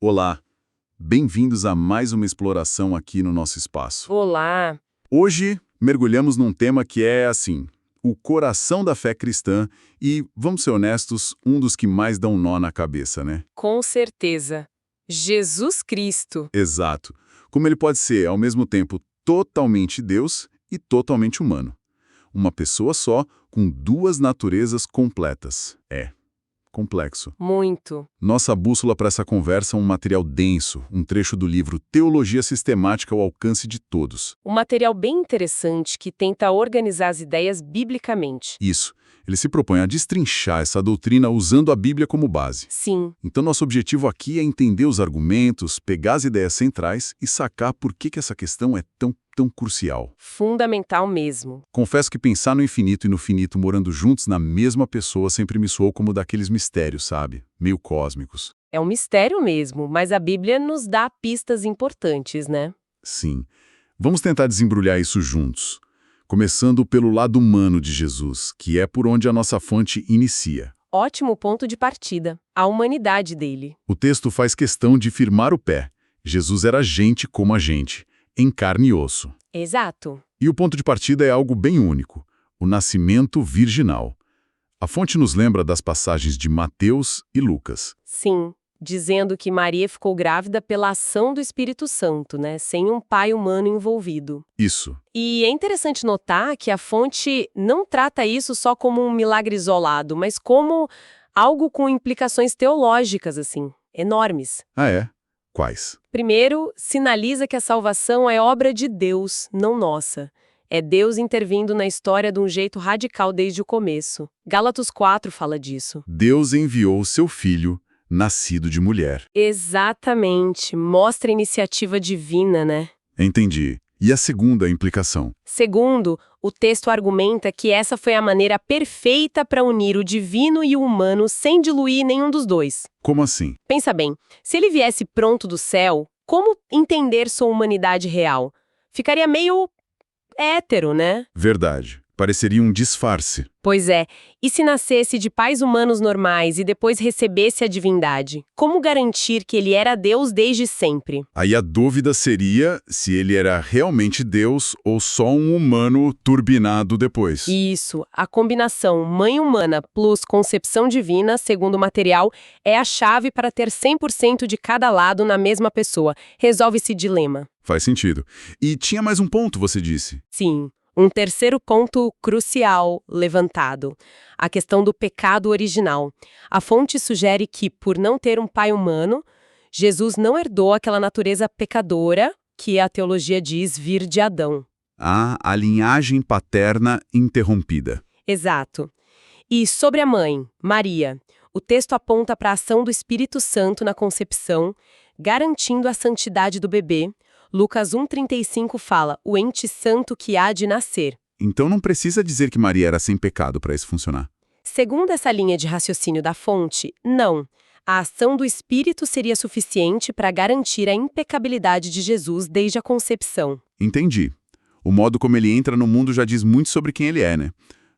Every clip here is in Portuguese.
Olá, bem-vindos a mais uma exploração aqui no nosso espaço. Olá! Hoje, mergulhamos num tema que é, assim, o coração da fé cristã e, vamos ser honestos, um dos que mais dão nó na cabeça, né? Com certeza. Jesus Cristo. Exato. Como ele pode ser, ao mesmo tempo, totalmente Deus e totalmente humano. Uma pessoa só, com duas naturezas completas. Complexo. Muito. Nossa bússola para essa conversa é um material denso, um trecho do livro Teologia Sistemática ao Alcance de Todos. Um material bem interessante que tenta organizar as ideias biblicamente. Isso. Ele se propõe a destrinchar essa doutrina usando a Bíblia como base. Sim, Então, nosso objetivo aqui é entender os argumentos, pegar as ideias centrais e sacar por que essa questão é tão crucial. fundamental mesmo. Confesso que pensar no infinito e no finito morando juntos na mesma pessoa sempre me soou como daqueles mistérios, sabe? Meio cósmicos. É um mistério mesmo, mas a Bíblia nos dá pistas importantes, né? Sim. Vamos tentar desembrulhar isso juntos. Começando pelo lado humano de Jesus, que é por onde a nossa fonte inicia. Ótimo ponto de partida. A humanidade dele. O texto faz questão de firmar o pé. Jesus era gente como a gente, em carne e osso. Exato. E o ponto de partida é algo bem único, o nascimento virginal. A fonte nos lembra das passagens de Mateus e Lucas. Sim, dizendo que Maria ficou grávida pela ação do Espírito Santo, né? Sem um pai humano envolvido. Isso. E é interessante notar que a fonte não trata isso só como um milagre isolado, mas como algo com implicações teológicas, assim, enormes. Ah, é? Quais? Primeiro, sinaliza que a salvação é obra de Deus, não nossa. É Deus intervindo na história de um jeito radical desde o começo. Gálatas 4 fala disso. Deus enviou o seu filho, nascido de mulher. Exatamente, mostra a iniciativa divina, né? Entendi. E a segunda implicação? Segundo, o texto argumenta que essa foi a maneira perfeita para unir o divino e o humano sem diluir nenhum dos dois. Como assim? Pensa bem, se ele viesse pronto do céu, como entender sua humanidade real? Ficaria meio hétero, né? Verdade. Pareceria um disfarce. Pois é, e se nascesse de pais humanos normais e depois recebesse a divindade? Como garantir que ele era Deus desde sempre? Aí a dúvida seria se ele era realmente Deus ou só um humano turbinado depois. Isso, a combinação mãe humana plus concepção divina, segundo o material, é a chave para ter 100% de cada lado na mesma pessoa. Resolve esse dilema. Faz sentido. E tinha mais um ponto, você disse. Sim. Um terceiro ponto crucial levantado, a questão do pecado original. A fonte sugere que, por não ter um pai humano, Jesus não herdou aquela natureza pecadora que a teologia diz vir de Adão. A linhagem paterna interrompida. Exato. E sobre a mãe, Maria, o texto aponta para a ação do Espírito Santo na concepção, garantindo a santidade do bebê. Lucas 1,35 fala, o ente santo que há de nascer. Então não precisa dizer que Maria era sem pecado para isso funcionar. Segundo essa linha de raciocínio da fonte, não. A ação do Espírito seria suficiente para garantir a impecabilidade de Jesus desde a concepção. Entendi. O modo como ele entra no mundo já diz muito sobre quem ele é, né?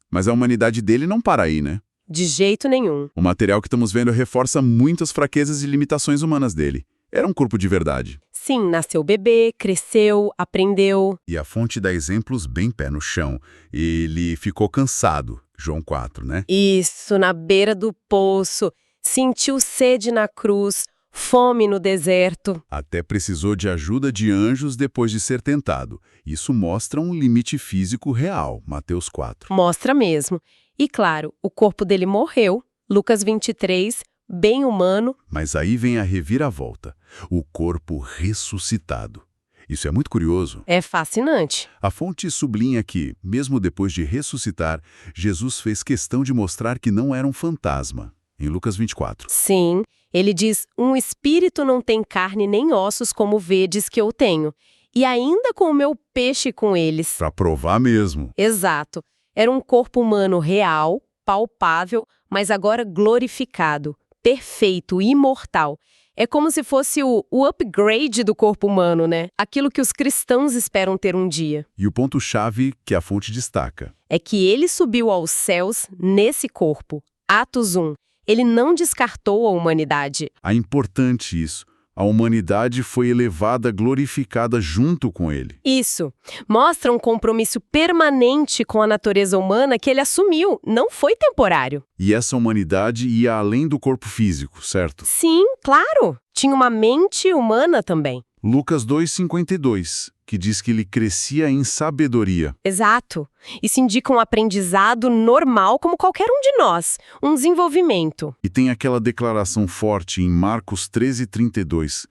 Mas a humanidade dele não para aí, né? De jeito nenhum. O material que estamos vendo reforça muitas fraquezas e limitações humanas dele. Era um corpo de verdade. Sim, nasceu bebê, cresceu, aprendeu. E a fonte dá exemplos bem pé no chão. Ele ficou cansado, João 4, né? Isso, na beira do poço. Sentiu sede na cruz, fome no deserto. Até precisou de ajuda de anjos depois de ser tentado. Isso mostra um limite físico real, Mateus 4. Mostra mesmo. E claro, o corpo dele morreu. Lucas 23, bem humano. Mas aí vem a reviravolta, o corpo ressuscitado. Isso é muito curioso. É fascinante. A fonte sublinha que, mesmo depois de ressuscitar, Jesus fez questão de mostrar que não era um fantasma, em Lucas 24. Sim, ele diz, um espírito não tem carne nem ossos como vedes que eu tenho, e ainda com o meu peixe com eles. Para provar mesmo. Exato. Era um corpo humano real, palpável, mas agora glorificado, perfeito, imortal. É como se fosse o upgrade do corpo humano, né? Aquilo que os cristãos esperam ter um dia. E o ponto-chave que a fonte destaca É que ele subiu aos céus nesse corpo. Atos 1. Ele não descartou a humanidade. É importante isso. A humanidade foi elevada, glorificada junto com ele. Isso. Mostra um compromisso permanente com a natureza humana que ele assumiu, não foi temporário. E essa humanidade ia além do corpo físico, certo? Sim, claro. Tinha uma mente humana também. Lucas 2,52, que diz que ele crescia em sabedoria. Exato. Isso indica um aprendizado normal como qualquer um de nós, um desenvolvimento. E tem aquela declaração forte em Marcos 13,32.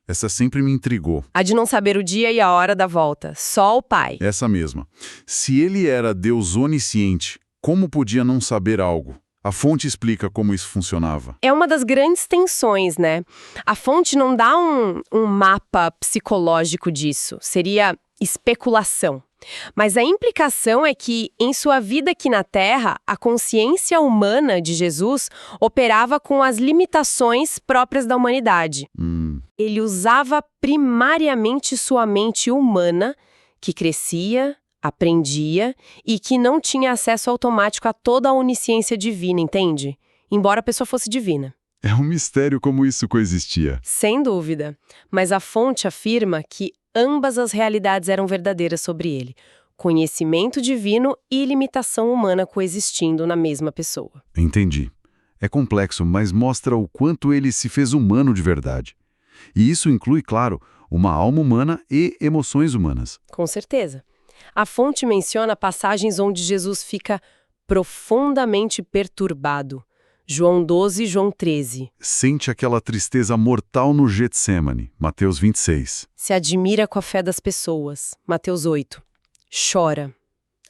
Essa sempre me intrigou. A de não saber o dia e a hora da volta, só o Pai. Essa mesma. Se ele era Deus onisciente, como podia não saber algo? A fonte explica como isso funcionava. É uma das grandes tensões, né? A fonte não dá um mapa psicológico disso, seria especulação. Mas a implicação é que, em sua vida aqui na Terra, a consciência humana de Jesus operava com as limitações próprias da humanidade. Ele usava primariamente sua mente humana, que crescia, aprendia e que não tinha acesso automático a toda a onisciência divina, entende? Embora a pessoa fosse divina. É um mistério como isso coexistia. Sem dúvida. Mas a fonte afirma que ambas as realidades eram verdadeiras sobre ele. Conhecimento divino e limitação humana coexistindo na mesma pessoa. Entendi. É complexo, mas mostra o quanto ele se fez humano de verdade. E isso inclui, claro, uma alma humana e emoções humanas. Com certeza. A fonte menciona passagens onde Jesus fica profundamente perturbado. João 12 e João 13. Sente aquela tristeza mortal no Getsêmani, Mateus 26. Se admira com a fé das pessoas, Mateus 8. Chora.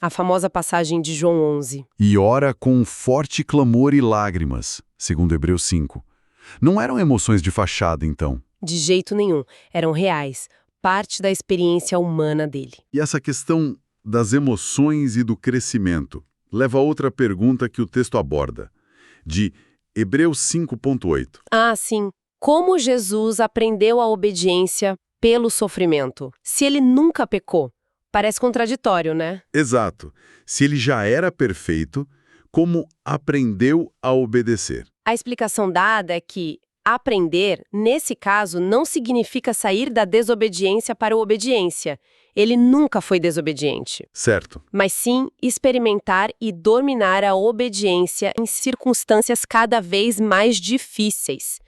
A famosa passagem de João 11. E ora com forte clamor e lágrimas, segundo Hebreus 5. Não eram emoções de fachada, então. De jeito nenhum. Eram reais. Parte da experiência humana dele. E essa questão das emoções e do crescimento leva a outra pergunta que o texto aborda, de Hebreus 5,8. Ah, sim. Como Jesus aprendeu a obediência pelo sofrimento? Se ele nunca pecou. Parece contraditório, né? Exato. Se ele já era perfeito, como aprendeu a obedecer? A explicação dada é que aprender, nesse caso, não significa sair da desobediência para a obediência. Ele nunca foi desobediente. Certo. Mas sim experimentar e dominar a obediência em circunstâncias cada vez mais difíceis.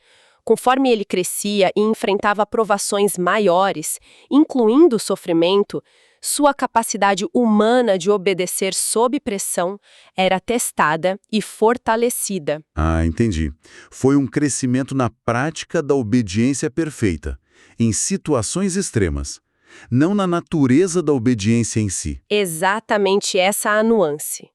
Conforme ele crescia e enfrentava provações maiores, incluindo o sofrimento, sua capacidade humana de obedecer sob pressão era testada e fortalecida. Ah, entendi. Foi um crescimento na prática da obediência perfeita, em situações extremas, não na natureza da obediência em si. Exatamente essa a nuance.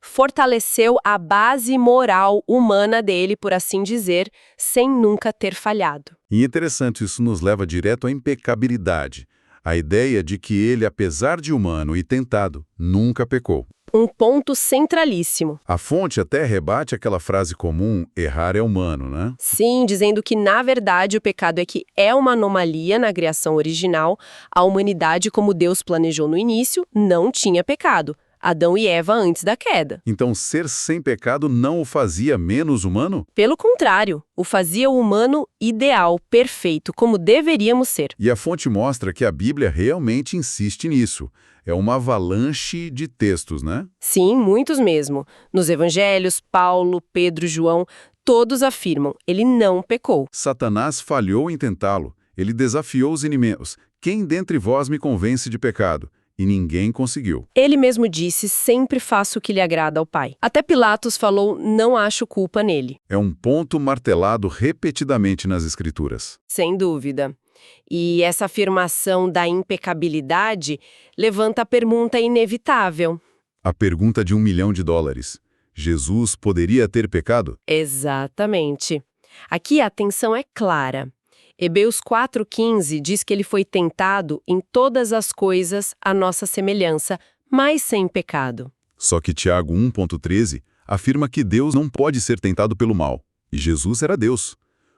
Fortaleceu a base moral humana dele, por assim dizer, sem nunca ter falhado. E interessante, isso nos leva direto à impecabilidade. A ideia de que ele, apesar de humano e tentado, nunca pecou. Um ponto centralíssimo. A fonte até rebate aquela frase comum, errar é humano, né? Sim, dizendo que, na verdade, o pecado é uma anomalia na criação original. A humanidade, como Deus planejou no início, não tinha pecado. Adão e Eva antes da queda. Então, ser sem pecado não o fazia menos humano? Pelo contrário, o fazia o humano ideal, perfeito, como deveríamos ser. E a fonte mostra que a Bíblia realmente insiste nisso. É uma avalanche de textos, né? Sim, muitos mesmo. Nos evangelhos, Paulo, Pedro, João, todos afirmam, ele não pecou. Satanás falhou em tentá-lo. Ele desafiou os inimigos. Quem dentre vós me convence de pecado? E ninguém conseguiu. Ele mesmo disse, sempre faço o que lhe agrada ao Pai. Até Pilatos falou, não acho culpa nele. É um ponto martelado repetidamente nas Escrituras. Sem dúvida. E essa afirmação da impecabilidade levanta a pergunta inevitável. A pergunta de $1 milhão. Jesus poderia ter pecado? Exatamente. Aqui a atenção é clara. Hebreus 4,15 diz que ele foi tentado em todas as coisas à nossa semelhança, mas sem pecado. Só que Tiago 1,13 afirma que Deus não pode ser tentado pelo mal. E Jesus era Deus.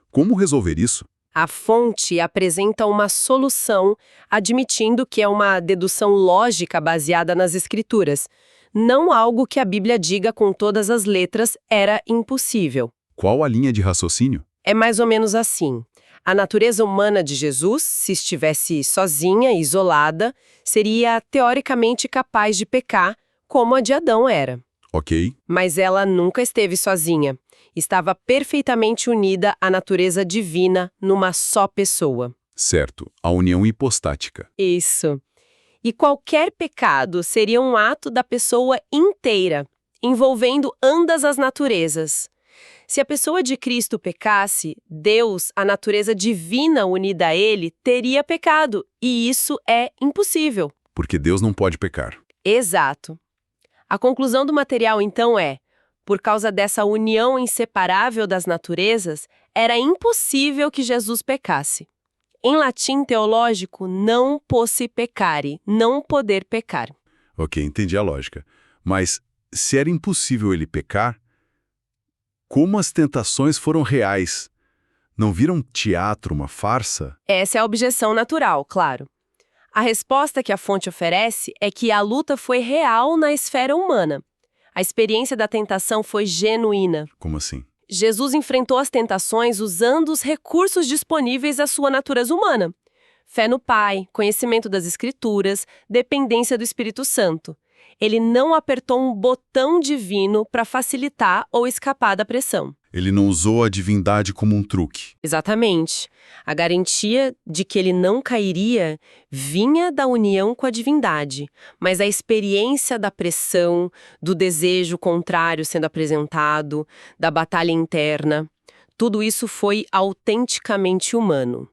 Como resolver isso? A fonte apresenta uma solução, admitindo que é uma dedução lógica baseada nas Escrituras. Não algo que a Bíblia diga com todas as letras era impossível. Qual a linha de raciocínio? É mais ou menos assim. A natureza humana de Jesus, se estivesse sozinha, isolada, seria teoricamente capaz de pecar, como a de Adão era. Ok. Mas ela nunca esteve sozinha. Estava perfeitamente unida à natureza divina numa só pessoa. Certo. A união hipostática. Isso. E qualquer pecado seria um ato da pessoa inteira, envolvendo ambas as naturezas. Se a pessoa de Cristo pecasse, Deus, a natureza divina unida a ele, teria pecado. E isso é impossível. Porque Deus não pode pecar. Exato. A conclusão do material, então, é: por causa dessa união inseparável das naturezas, era impossível que Jesus pecasse. Em latim teológico, não possi peccare, não poder pecar. Ok, entendi a lógica. Mas se era impossível ele pecar, como as tentações foram reais? Não viram teatro, uma farsa? Essa é a objeção natural, claro. A resposta que a fonte oferece é que a luta foi real na esfera humana. A experiência da tentação foi genuína. Como assim? Jesus enfrentou as tentações usando os recursos disponíveis à sua natureza humana. Fé no Pai, conhecimento das Escrituras, dependência do Espírito Santo. Ele não apertou um botão divino para facilitar ou escapar da pressão. Ele não usou a divindade como um truque. Exatamente. A garantia de que ele não cairia vinha da união com a divindade, mas a experiência da pressão, do desejo contrário sendo apresentado, da batalha interna, tudo isso foi autenticamente humano.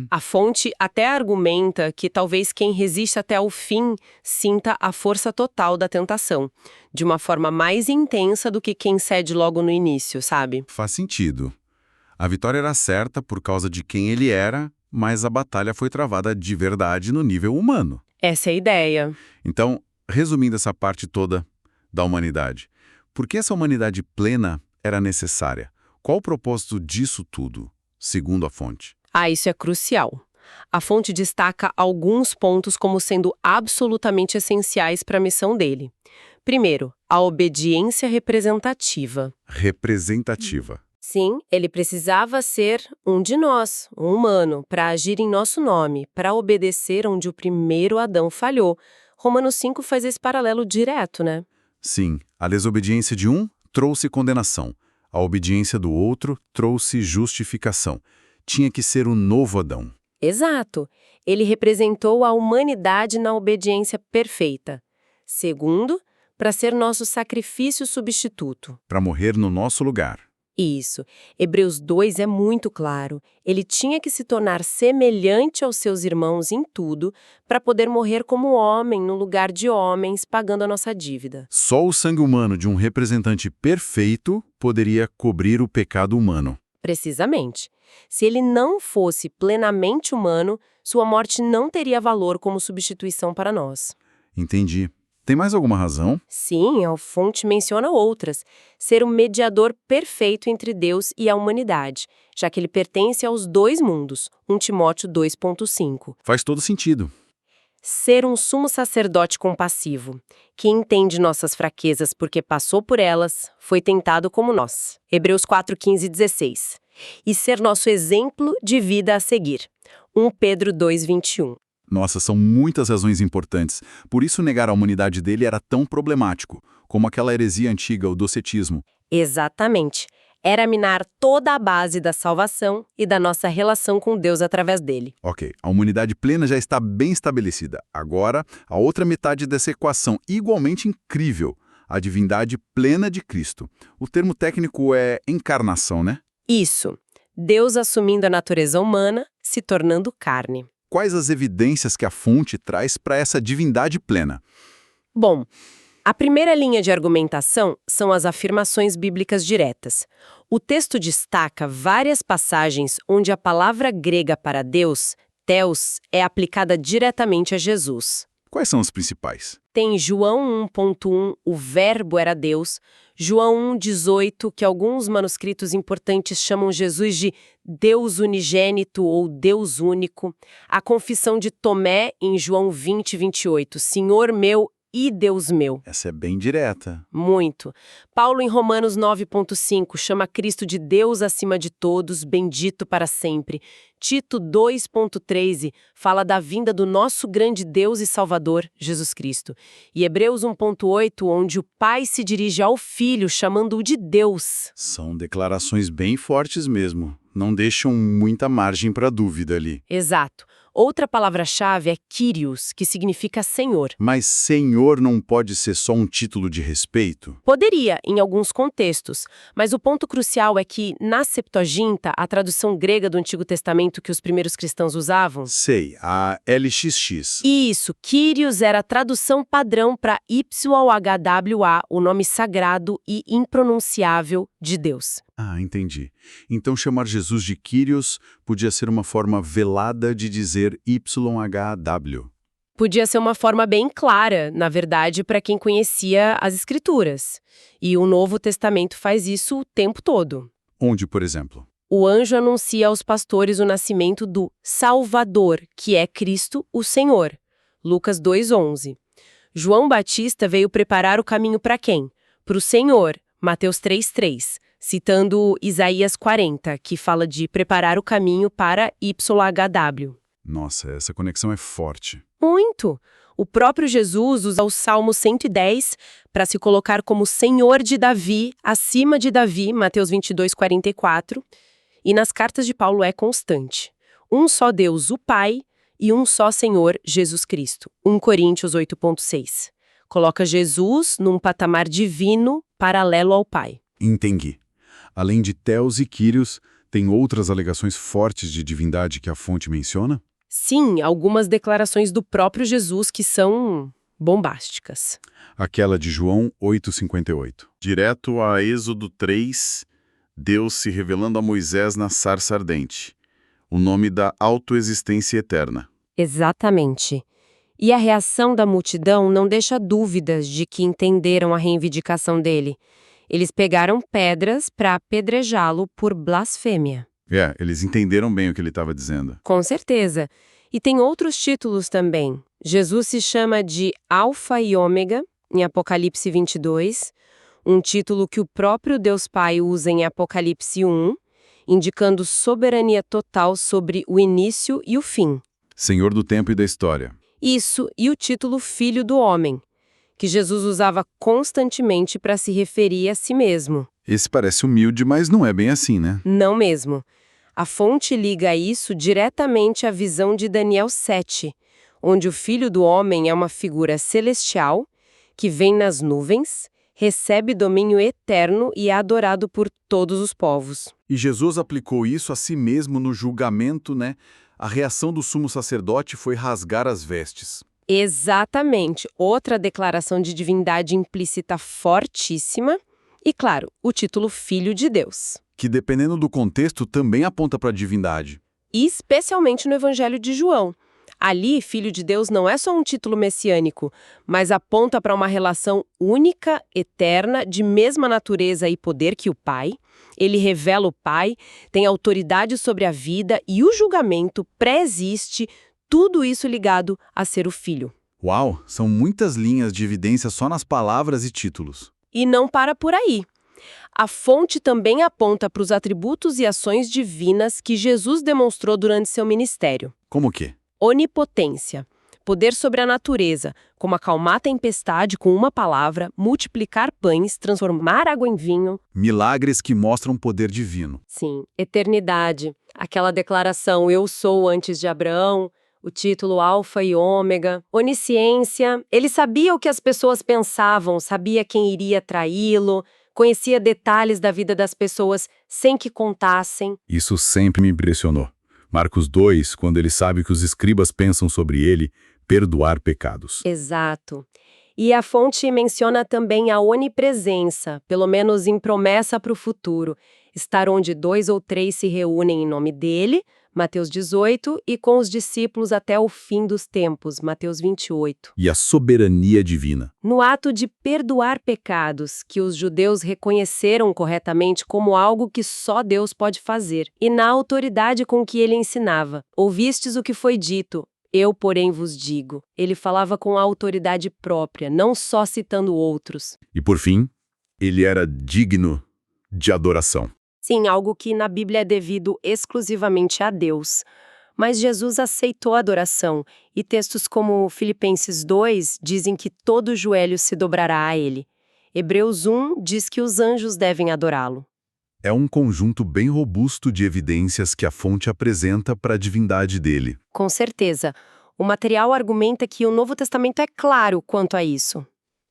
A fonte até argumenta que talvez quem resiste até o fim sinta a força total da tentação, de uma forma mais intensa do que quem cede logo no início, sabe? Faz sentido. A vitória era certa por causa de quem ele era, mas a batalha foi travada de verdade no nível humano. Essa é a ideia. Então, resumindo essa parte toda da humanidade, por que essa humanidade plena era necessária? Qual o propósito disso tudo, segundo a fonte? Isso é crucial. A fonte destaca alguns pontos como sendo absolutamente essenciais para a missão dele. Primeiro, a obediência representativa. Representativa. Sim, ele precisava ser um de nós, um humano, para agir em nosso nome, para obedecer onde o primeiro Adão falhou. Romanos 5 faz esse paralelo direto, né? Sim, a desobediência de um trouxe condenação. A obediência do outro trouxe justificação. Tinha que ser o novo Adão. Exato. Ele representou a humanidade na obediência perfeita. Segundo, para ser nosso sacrifício substituto. Para morrer no nosso lugar. Isso. Hebreus 2 é muito claro. Ele tinha que se tornar semelhante aos seus irmãos em tudo para poder morrer como homem no lugar de homens, pagando a nossa dívida. Só o sangue humano de um representante perfeito poderia cobrir o pecado humano. Precisamente. Se ele não fosse plenamente humano, sua morte não teria valor como substituição para nós. Entendi. Tem mais alguma razão? Sim, a fonte menciona outras. Ser o mediador perfeito entre Deus e a humanidade, já que ele pertence aos dois mundos. 1 Timóteo 2,5. Faz todo sentido. Ser um sumo sacerdote compassivo, que entende nossas fraquezas porque passou por elas, foi tentado como nós. Hebreus 4:15 e 16. E ser nosso exemplo de vida a seguir. 1 Pedro 2:21. Nossa, são muitas razões importantes. Por isso negar a humanidade dele era tão problemático, como aquela heresia antiga, o docetismo. Exatamente. Era minar toda a base da salvação e da nossa relação com Deus através dele. Ok, a humanidade plena já está bem estabelecida. Agora, a outra metade dessa equação, igualmente incrível, a divindade plena de Cristo. O termo técnico é encarnação, né? Isso. Deus assumindo a natureza humana, se tornando carne. Quais as evidências que a fonte traz para essa divindade plena? Bom, a primeira linha de argumentação são as afirmações bíblicas diretas. O texto destaca várias passagens onde a palavra grega para Deus, theos, é aplicada diretamente a Jesus. Quais são as principais? Tem João 1.1, o verbo era Deus, João 1.18, que alguns manuscritos importantes chamam Jesus de Deus unigênito ou Deus único, a confissão de Tomé em João 20:28, Senhor meu e Deus meu. Essa é bem direta. Muito. Paulo, em Romanos 9,5, chama Cristo de Deus acima de todos, bendito para sempre. Tito 2,13 fala da vinda do nosso grande Deus e Salvador, Jesus Cristo. E Hebreus 1,8, onde o Pai se dirige ao Filho, chamando-o de Deus. São declarações bem fortes mesmo. Não deixam muita margem para dúvida ali. Exato. Outra palavra-chave é Kyrios, que significa Senhor. Mas Senhor não pode ser só um título de respeito? Poderia, em alguns contextos, mas o ponto crucial é que, na Septuaginta, a tradução grega do Antigo Testamento que os primeiros cristãos usavam... Sei, a LXX. Isso, Kyrios era a tradução padrão para YHWH, o nome sagrado e impronunciável de Deus. Ah, entendi. Então chamar Jesus de Kyrios podia ser uma forma velada de dizer YHW. Podia ser uma forma bem clara, na verdade, para quem conhecia as Escrituras. E o Novo Testamento faz isso o tempo todo. Onde, por exemplo? O anjo anuncia aos pastores o nascimento do Salvador, que é Cristo, o Senhor. Lucas 2,11. João Batista veio preparar o caminho para quem? Para o Senhor. Mateus 3,3. Citando Isaías 40, que fala de preparar o caminho para YHW. Nossa, essa conexão é forte. Muito! O próprio Jesus usa o Salmo 110 para se colocar como Senhor de Davi, acima de Davi, Mateus 22,44. E nas cartas de Paulo é constante. Um só Deus, o Pai, e um só Senhor, Jesus Cristo. 1 Coríntios 8,6. Coloca Jesus num patamar divino, paralelo ao Pai. Entendi. Além de Theos e Kyrios, tem outras alegações fortes de divindade que a fonte menciona? Sim, algumas declarações do próprio Jesus que são bombásticas. Aquela de João 8,58. Direto a Êxodo 3, Deus se revelando a Moisés na sarça ardente. O nome da autoexistência eterna. Exatamente. E a reação da multidão não deixa dúvidas de que entenderam a reivindicação dele. Eles pegaram pedras para apedrejá-lo por blasfêmia. Eles entenderam bem o que ele estava dizendo. Com certeza. E tem outros títulos também. Jesus se chama de Alfa e Ômega, em Apocalipse 22, um título que o próprio Deus Pai usa em Apocalipse 1, indicando soberania total sobre o início e o fim. Senhor do tempo e da história. Isso, e o título Filho do Homem, que Jesus usava constantemente para se referir a si mesmo. Esse parece humilde, mas não é bem assim, né? Não mesmo. A fonte liga isso diretamente à visão de Daniel 7, onde o Filho do Homem é uma figura celestial que vem nas nuvens, recebe domínio eterno e é adorado por todos os povos. E Jesus aplicou isso a si mesmo no julgamento, né? A reação do sumo sacerdote foi rasgar as vestes. Exatamente. Outra declaração de divindade implícita fortíssima. E, claro, o título Filho de Deus. Que, dependendo do contexto, também aponta para a divindade. Especialmente no Evangelho de João. Ali, Filho de Deus não é só um título messiânico, mas aponta para uma relação única, eterna, de mesma natureza e poder que o Pai. Ele revela o Pai, tem autoridade sobre a vida e o julgamento pré-existe, tudo isso ligado a ser o Filho. Uau, são muitas linhas de evidência só nas palavras e títulos. E não para por aí. A fonte também aponta para os atributos e ações divinas que Jesus demonstrou durante seu ministério. Como que? Onipotência, poder sobre a natureza, como acalmar a tempestade com uma palavra, multiplicar pães, transformar água em vinho. Milagres que mostram poder divino. Sim, eternidade, aquela declaração eu sou antes de Abraão, o título Alfa e Ômega, onisciência, ele sabia o que as pessoas pensavam, sabia quem iria traí-lo, conhecia detalhes da vida das pessoas sem que contassem. Isso sempre me impressionou. Marcos 2, quando ele sabe que os escribas pensam sobre ele, perdoar pecados. Exato. E a fonte menciona também a onipresença, pelo menos em promessa para o futuro, estar onde 2 ou 3 se reúnem em nome dele, Mateus 18, e com os discípulos até o fim dos tempos, Mateus 28. E a soberania divina. No ato de perdoar pecados, que os judeus reconheceram corretamente como algo que só Deus pode fazer, e na autoridade com que ele ensinava. Ouvistes o que foi dito, Eu, porém, vos digo. Ele falava com a autoridade própria, não só citando outros. E por fim, ele era digno de adoração. Sim, algo que na Bíblia é devido exclusivamente a Deus. Mas Jesus aceitou a adoração, e textos como Filipenses 2 dizem que todo joelho se dobrará a ele. Hebreus 1 diz que os anjos devem adorá-lo. É um conjunto bem robusto de evidências que a fonte apresenta para a divindade dele. Com certeza. O material argumenta que o Novo Testamento é claro quanto a isso.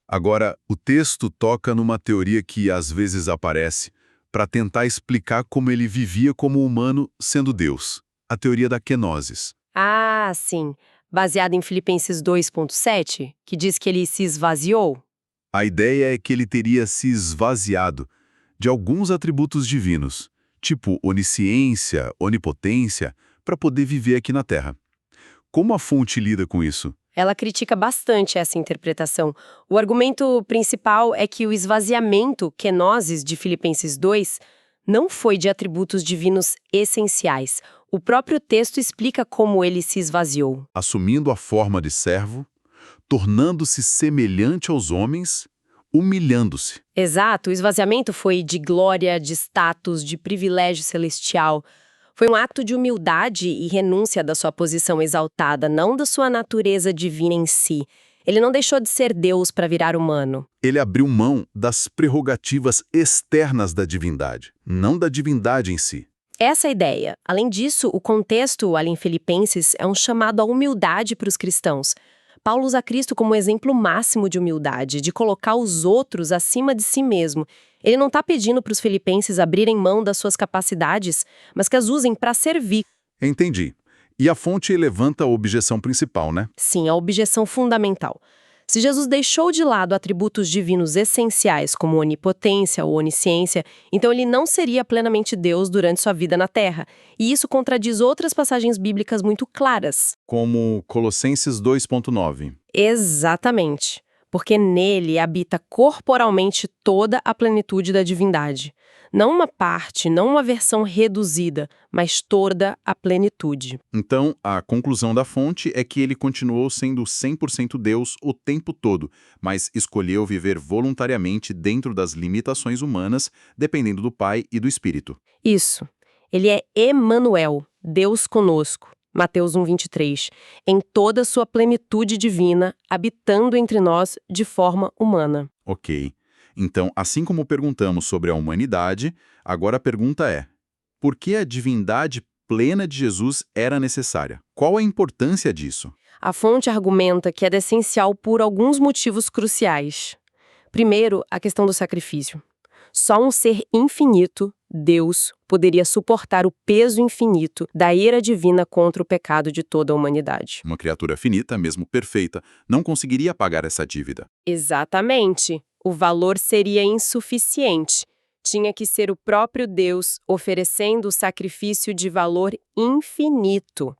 Agora, o texto toca numa teoria que às vezes aparece para tentar explicar como ele vivia como humano sendo Deus. A teoria da kenosis. Ah, sim. Baseado em Filipenses 2.7, que diz que ele se esvaziou? A ideia é que ele teria se esvaziado de alguns atributos divinos, tipo onisciência, onipotência, para poder viver aqui na Terra. Como a fonte lida com isso? Ela critica bastante essa interpretação. O argumento principal é que o esvaziamento, kenosis, de Filipenses 2, não foi de atributos divinos essenciais. O próprio texto explica como ele se esvaziou. Assumindo a forma de servo, tornando-se semelhante aos homens, humilhando-se. Exato, o esvaziamento foi de glória, de status, de privilégio celestial. Foi um ato de humildade e renúncia da sua posição exaltada, não da sua natureza divina em si. Ele não deixou de ser Deus para virar humano. Ele abriu mão das prerrogativas externas da divindade, não da divindade em si. Essa é a ideia. Além disso, o contexto ali em Filipenses é um chamado à humildade para os cristãos. Paulo usa Cristo como exemplo máximo de humildade, de colocar os outros acima de si mesmo. Ele não está pedindo para os filipenses abrirem mão das suas capacidades, mas que as usem para servir. Entendi. E a fonte levanta a objeção principal, né? Sim, a objeção fundamental. Se Jesus deixou de lado atributos divinos essenciais como onipotência ou onisciência, então ele não seria plenamente Deus durante sua vida na Terra. E isso contradiz outras passagens bíblicas muito claras. Como Colossenses 2.9. Exatamente. Porque nele habita corporalmente toda a plenitude da divindade. Não uma parte, não uma versão reduzida, mas toda a plenitude. Então, a conclusão da fonte é que ele continuou sendo 100% Deus o tempo todo, mas escolheu viver voluntariamente dentro das limitações humanas, dependendo do Pai e do Espírito. Isso. Ele é Emanuel, Deus conosco. Mateus 1:23, em toda a sua plenitude divina, habitando entre nós de forma humana. Ok. Então, assim como perguntamos sobre a humanidade, agora a pergunta é: por que a divindade plena de Jesus era necessária? Qual a importância disso? A fonte argumenta que é essencial por alguns motivos cruciais. Primeiro, a questão do sacrifício. Só um ser infinito, Deus, poderia suportar o peso infinito da ira divina contra o pecado de toda a humanidade. Uma criatura finita, mesmo perfeita, não conseguiria pagar essa dívida. Exatamente. O valor seria insuficiente. Tinha que ser o próprio Deus oferecendo o sacrifício de valor infinito.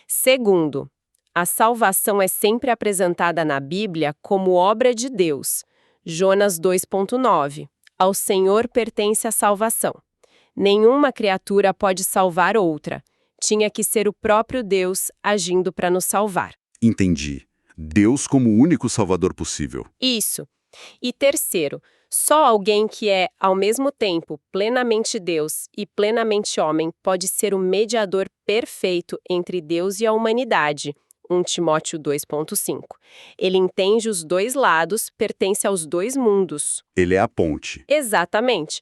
Segundo, a salvação é sempre apresentada na Bíblia como obra de Deus. Jonas 2.9. Ao Senhor pertence a salvação. Nenhuma criatura pode salvar outra. Tinha que ser o próprio Deus agindo para nos salvar. Entendi. Deus como o único salvador possível. Isso. E terceiro, só alguém que é, ao mesmo tempo, plenamente Deus e plenamente homem pode ser o mediador perfeito entre Deus e a humanidade. 1 Timóteo 2.5. Ele entende os dois lados, pertence aos dois mundos. Ele é a ponte. Exatamente.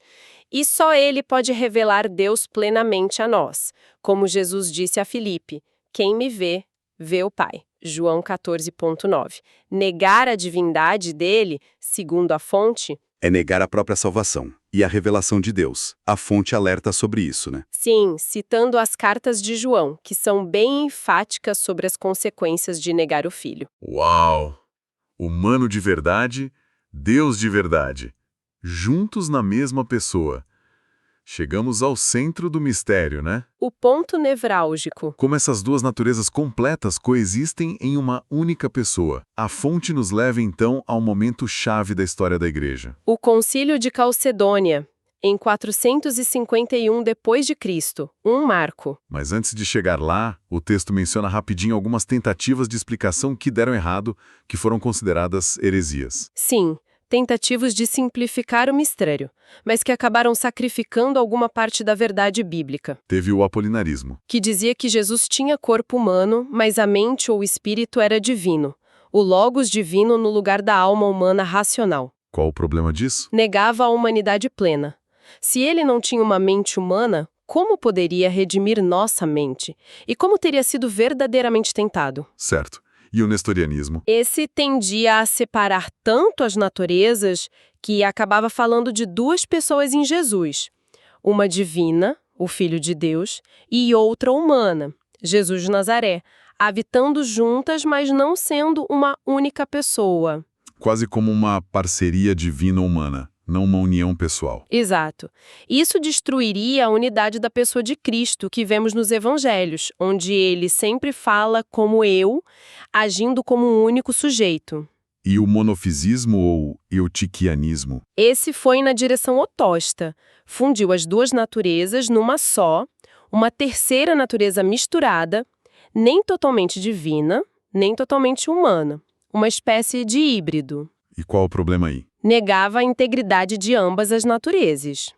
E só ele pode revelar Deus plenamente a nós. Como Jesus disse a Filipe, quem me vê, vê o Pai. João 14.9. Negar a divindade dele, segundo a fonte, É negar a própria salvação e a revelação de Deus. A fonte alerta sobre isso, né? sim, citando as cartas de João, que são bem enfáticas sobre as consequências de negar o filho. Uau! Humano de verdade, Deus de verdade. Juntos na mesma pessoa. Chegamos ao centro do mistério, né? O ponto nevrálgico. Como essas duas naturezas completas coexistem em uma única pessoa. A fonte nos leva, então, ao momento chave da história da Igreja. O Concílio de Calcedônia. em 451 d.C., um marco. Mas antes de chegar lá, o texto menciona rapidinho algumas tentativas de explicação que deram errado, que foram consideradas heresias. Sim, tentativas de simplificar o mistério, mas que acabaram sacrificando alguma parte da verdade bíblica, Teve o apolinarismo. que dizia que Jesus tinha corpo humano, mas a mente ou espírito era divino, o logos divino no lugar da alma humana racional. Qual o problema disso? Negava a humanidade plena. Se ele não tinha uma mente humana, como poderia redimir nossa mente? E como teria sido verdadeiramente tentado? Certo. E o nestorianismo? Esse tendia a separar tanto as naturezas que acabava falando de duas pessoas em Jesus. Uma divina, o Filho de Deus, e outra humana, Jesus de Nazaré, habitando juntas, mas não sendo uma única pessoa. Quase como uma parceria divina-humana, não uma união pessoal. Exato. Isso destruiria a unidade da pessoa de Cristo que vemos nos evangelhos, onde ele sempre fala como eu, agindo como um único sujeito. E o monofisismo ou eutiquianismo? Esse foi na direção oposta. Fundiu as duas naturezas numa só, uma terceira natureza misturada, nem totalmente divina, nem totalmente humana. Uma espécie de híbrido. E qual o problema aí? Negava a integridade de ambas as naturezas.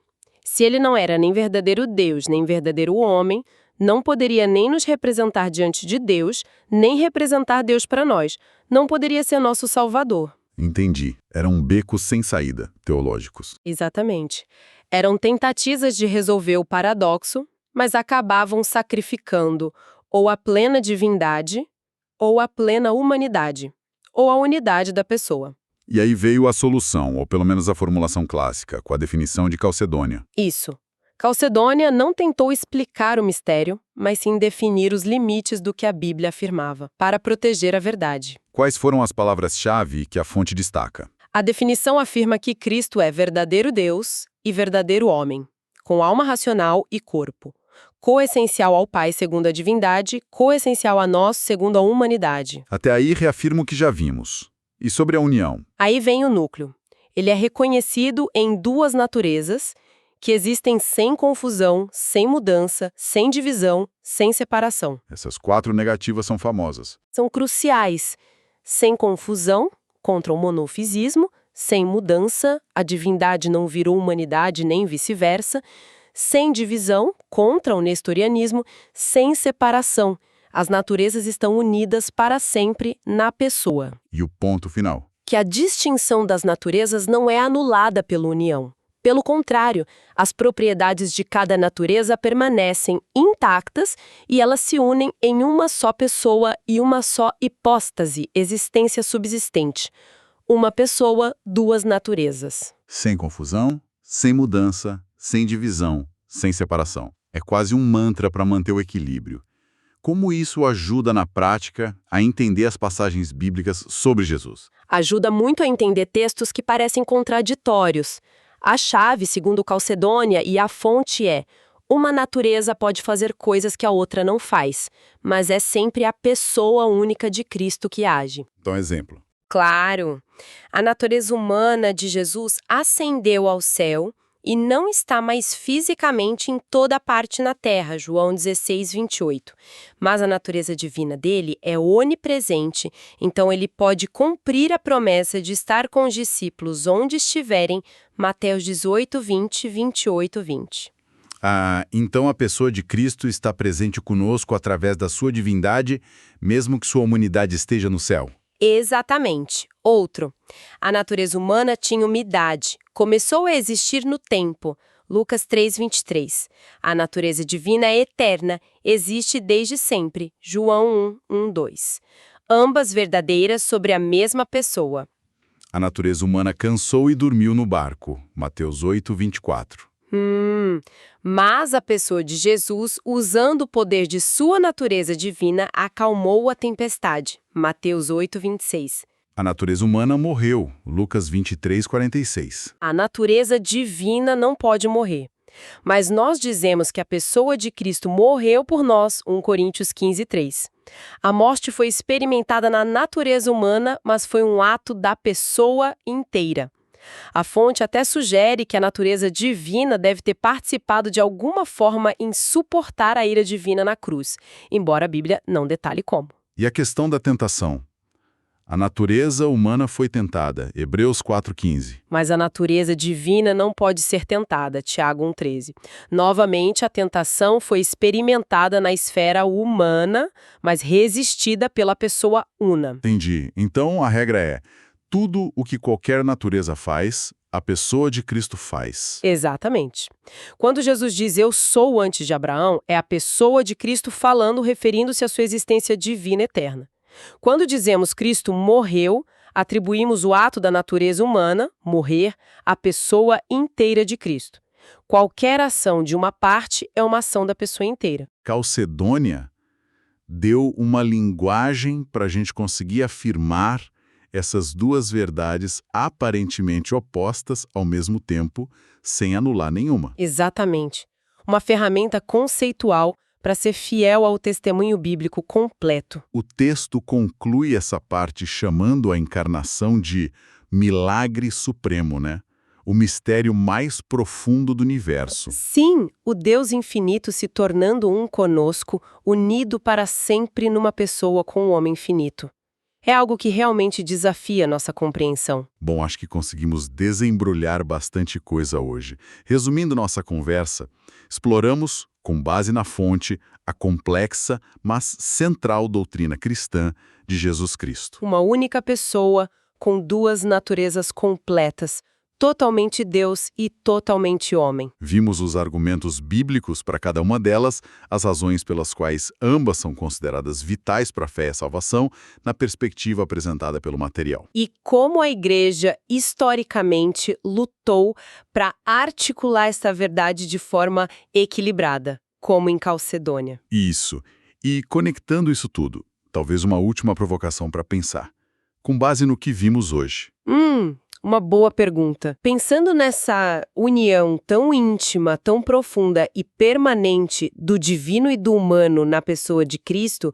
Se ele não era nem verdadeiro Deus, nem verdadeiro homem, não poderia nem nos representar diante de Deus, nem representar Deus para nós. Não poderia ser nosso Salvador. Entendi. Eram becos sem saída, teológicos. Exatamente. Eram tentativas de resolver o paradoxo, mas acabavam sacrificando ou a plena divindade, ou a plena humanidade, ou a unidade da pessoa. E aí veio a solução, ou pelo menos a formulação clássica, com a definição de Calcedônia. Isso. Calcedônia não tentou explicar o mistério, mas sim definir os limites do que a Bíblia afirmava, para proteger a verdade. Quais foram as palavras-chave que a fonte destaca? A definição afirma que Cristo é verdadeiro Deus e verdadeiro homem, com alma racional e corpo. Coessencial ao Pai segundo a divindade, coessencial a nós segundo a humanidade. Até aí reafirmo o que já vimos. E sobre a união? Aí vem o núcleo. Ele é reconhecido em duas naturezas que existem sem confusão, sem mudança, sem divisão, sem separação. Essas 4 negativas são famosas. São cruciais. Sem confusão, contra o monofisismo, sem mudança, a divindade não virou humanidade nem vice-versa, sem divisão, contra o nestorianismo, sem separação. As naturezas estão unidas para sempre na pessoa. E o ponto final? Que a distinção das naturezas não é anulada pela união. Pelo contrário, as propriedades de cada natureza permanecem intactas e elas se unem em uma só pessoa e uma só hipóstase, existência subsistente. Uma pessoa, duas naturezas. Sem confusão, sem mudança, sem divisão, sem separação. É quase um mantra para manter o equilíbrio. Como isso ajuda na prática a entender as passagens bíblicas sobre Jesus? Ajuda muito a entender textos que parecem contraditórios. A chave, segundo Calcedônia, e a fonte é: uma natureza pode fazer coisas que a outra não faz, mas é sempre a pessoa única de Cristo que age. Então, exemplo. Claro! A natureza humana de Jesus ascendeu ao céu e não está mais fisicamente em toda parte na terra, João 16, 28. Mas a natureza divina dele é onipresente, então ele pode cumprir a promessa de estar com os discípulos onde estiverem, Mateus 18, 20, 28, 20. Então a pessoa de Cristo está presente conosco através da sua divindade, mesmo que sua humanidade esteja no céu. Exatamente. Outro. A natureza humana tinha uma idade. Começou a existir no tempo. Lucas 3:23. A natureza divina é eterna, existe desde sempre. João 1:2. Ambas verdadeiras sobre a mesma pessoa. A natureza humana cansou e dormiu no barco. Mateus 8:24. Mas a pessoa de Jesus, usando o poder de sua natureza divina, acalmou a tempestade. Mateus 8:26. A natureza humana morreu. Lucas 23:46. A natureza divina não pode morrer. Mas nós dizemos que a pessoa de Cristo morreu por nós, 1 Coríntios 15:3. A morte foi experimentada na natureza humana, mas foi um ato da pessoa inteira. A fonte até sugere que a natureza divina deve ter participado de alguma forma em suportar a ira divina na cruz, embora a Bíblia não detalhe como. E a questão da tentação? A natureza humana foi tentada, Hebreus 4,15. Mas a natureza divina não pode ser tentada, Tiago 1,13. Novamente, a tentação foi experimentada na esfera humana, mas resistida pela pessoa una. Entendi. Então a regra é: tudo o que qualquer natureza faz, a pessoa de Cristo faz. Exatamente. Quando Jesus diz "eu sou antes de Abraão", é a pessoa de Cristo falando, referindo-se à sua existência divina eterna. Quando dizemos Cristo morreu, atribuímos o ato da natureza humana, morrer, à pessoa inteira de Cristo. Qualquer ação de uma parte é uma ação da pessoa inteira. Calcedônia deu uma linguagem para a gente conseguir afirmar essas duas verdades aparentemente opostas ao mesmo tempo, sem anular nenhuma. Exatamente. Uma ferramenta conceitual para ser fiel ao testemunho bíblico completo. O texto conclui essa parte chamando a encarnação de milagre supremo, né? O mistério mais profundo do universo. Sim, o Deus infinito se tornando um conosco, unido para sempre numa pessoa com o homem finito. É algo que realmente desafia nossa compreensão. Bom, acho que conseguimos desembrulhar bastante coisa hoje. Resumindo nossa conversa, exploramos, com base na fonte, a complexa, mas central doutrina cristã de Jesus Cristo. Uma única pessoa com duas naturezas completas, totalmente Deus e totalmente homem. Vimos os argumentos bíblicos para cada uma delas, as razões pelas quais ambas são consideradas vitais para a fé e a salvação, na perspectiva apresentada pelo material. E como a igreja, historicamente, lutou para articular essa verdade de forma equilibrada, como em Calcedônia. Isso. E conectando isso tudo, talvez uma última provocação para pensar. Com base no que vimos hoje. Uma boa pergunta. Pensando nessa união tão íntima, tão profunda e permanente do divino e do humano na pessoa de Cristo,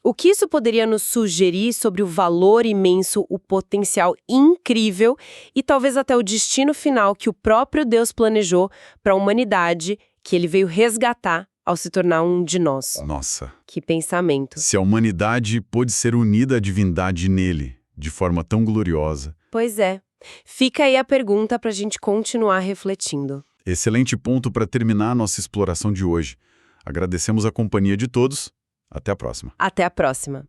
o que isso poderia nos sugerir sobre o valor imenso, o potencial incrível e talvez até o destino final que o próprio Deus planejou para a humanidade, que ele veio resgatar ao se tornar um de nós? Nossa. Que pensamento. Se a humanidade pôde ser unida à divindade nele, de forma tão gloriosa. Pois é. Fica aí a pergunta para a gente continuar refletindo. Excelente ponto para terminar a nossa exploração de hoje. Agradecemos a companhia de todos. Até a próxima. Até a próxima.